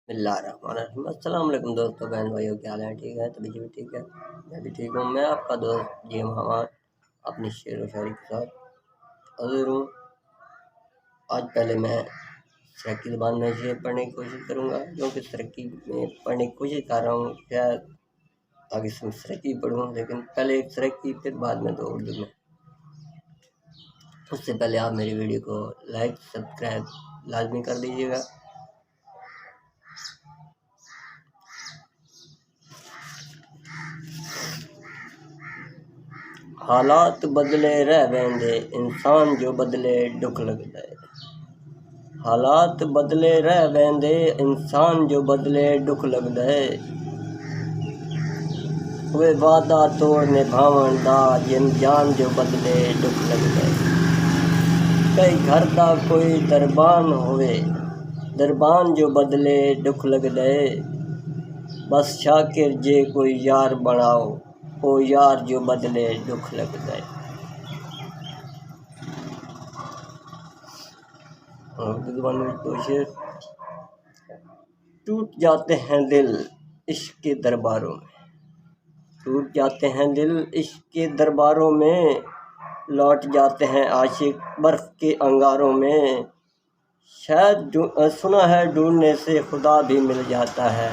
बिस्मिल्लाहिर्रहमानिर्रहीम। अस्सलाम वालेकुम दोस्तों, बहन भाइयों, क्या हाल है? ठीक है? तभी भी ठीक है, मैं भी ठीक हूँ। मैं आपका दोस्त जी मोहम्मद अपनी शेर व शायरी के साथ हाजिर हूँ। आज पहले मैं सराइकी की ज़बान में शेर पढ़ने की कोशिश करूँगा, क्योंकि सराइकी में पढ़ने की कोशिश कर रहा हूँ। शायद आगे से सराइकी पढ़ूँ, लेकिन पहले एक सराइकी फिर बाद में दो उर्दू में। उससे पहले आप मेरी वीडियो को लाइक सब्सक्राइब लाजमी कर दीजिएगा। हालात बदले रह वेंदे, इंसान जो बदले दुख लगदा है। हालात बदले रह वेंदे, इंसान जो बदले दुख लगदा है। वे वादा तोड़ निभावण दा, जिन जान जो बदले दुख लगदा है। कई घर दा कोई दरबान होवे, दरबान जो बदले दुख लगदा है। बस शाकिर जे कोई यार बनाओ, ओ यार जो बदले दुख लगदा है। टूट जाते हैं दिल इश्क के दरबारों में, टूट जाते हैं दिल इश्क के दरबारों में। लौट जाते हैं आशिक बर्फ के अंगारों में। शायद सुना है ढूंढने से खुदा भी मिल जाता है,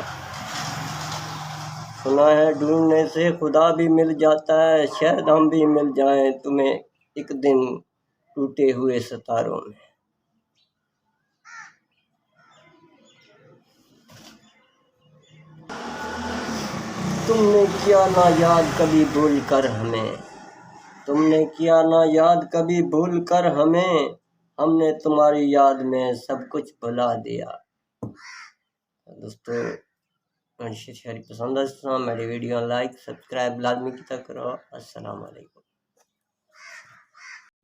सुना है ढूंढने से खुदा भी मिल जाता है। शायद हम भी मिल जाएं तुम्हें एक दिन टूटे हुए सितारों में। तुमने किया ना याद कभी भूल कर हमें, तुमने किया ना याद कभी भूल कर हमें। हमने तुम्हारी याद में सब कुछ भुला दिया। दोस्तों, शेयर पसंद है, मेरी वीडियो लाइक सब्सक्राइब लाजमी की करो। अस्सलाम वालेकुम।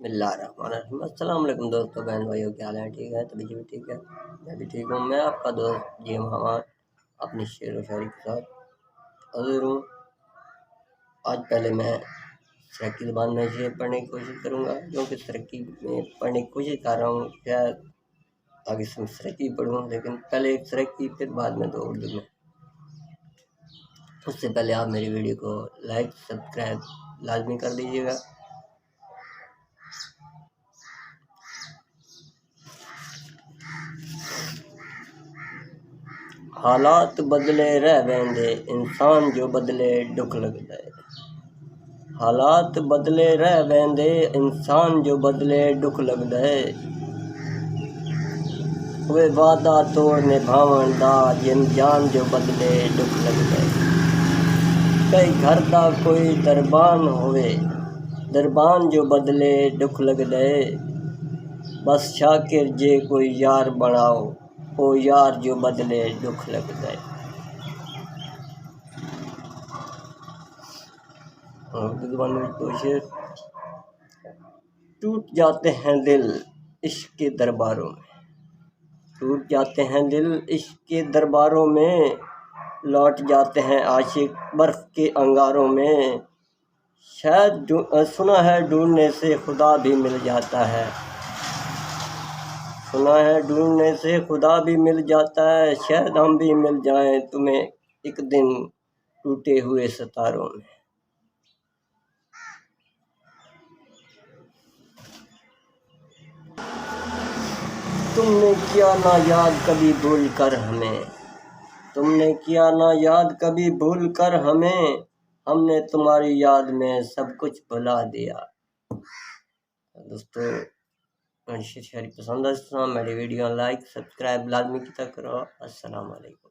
बिस्मिल्लाहिर्रहमानिर्रहीम। अस्सलाम वालेकुम दोस्तों, बहन भाइयों, क्या हाल है? ठीक है? तभी भी ठीक है, मैं भी ठीक हूँ। मैं आपका दोस्त जी मोहम्मद अपनी शेर व शायरी के साथ हाजिर हूँ। आज पहले मैं सराइकी की ज़बान में शेर पढ़ने की कोशिश करूँगा, क्योंकि सराइकी में पढ़ने की कोशिश कर रहा हूँ। शायद आगे से मैं सराइकी पढ़ूँ, लेकिन पहले एक सराइकी फिर बाद में दो उर्दू में। उससे पहले आप मेरी वीडियो को लाइक सब्सक्राइब लाजमी कर दीजिएगा। हालात बदले रह वेंदे, इंसान जो बदले दुख लगदा है। हालात बदले रह वेंदे, इंसान जो बदले दुख लगदा है। वे वादा तोड़ निभावण दा, जिन जान जो बदले दुख लगदा है। कई घर दा कोई दरबान होवे, दरबान जो बदले दुख लगदा है। बस शाकिर जे कोई यार बनाओ, ओ यार जो बदले दुख लगदा है। टूट जाते हैं दिल इश्क के दरबारों में, टूट जाते हैं दिल इश्क के दरबारों में। लौट जाते हैं आशिक बर्फ के अंगारों में। शायद सुना है ढूंढने से खुदा भी मिल जाता है, सुना है ढूंढने से खुदा भी मिल जाता है। शायद हम भी मिल जाएं तुम्हें एक दिन टूटे हुए सितारों में। तुमने किया ना याद कभी भूल कर हमें, तुमने किया ना याद कभी भूल कर हमें। हमने तुम्हारी याद में सब कुछ भुला दिया। दोस्तों, शेयर पसंद है, मेरी वीडियो लाइक सब्सक्राइब लाजमी की करो। अस्सलाम वालेकुम।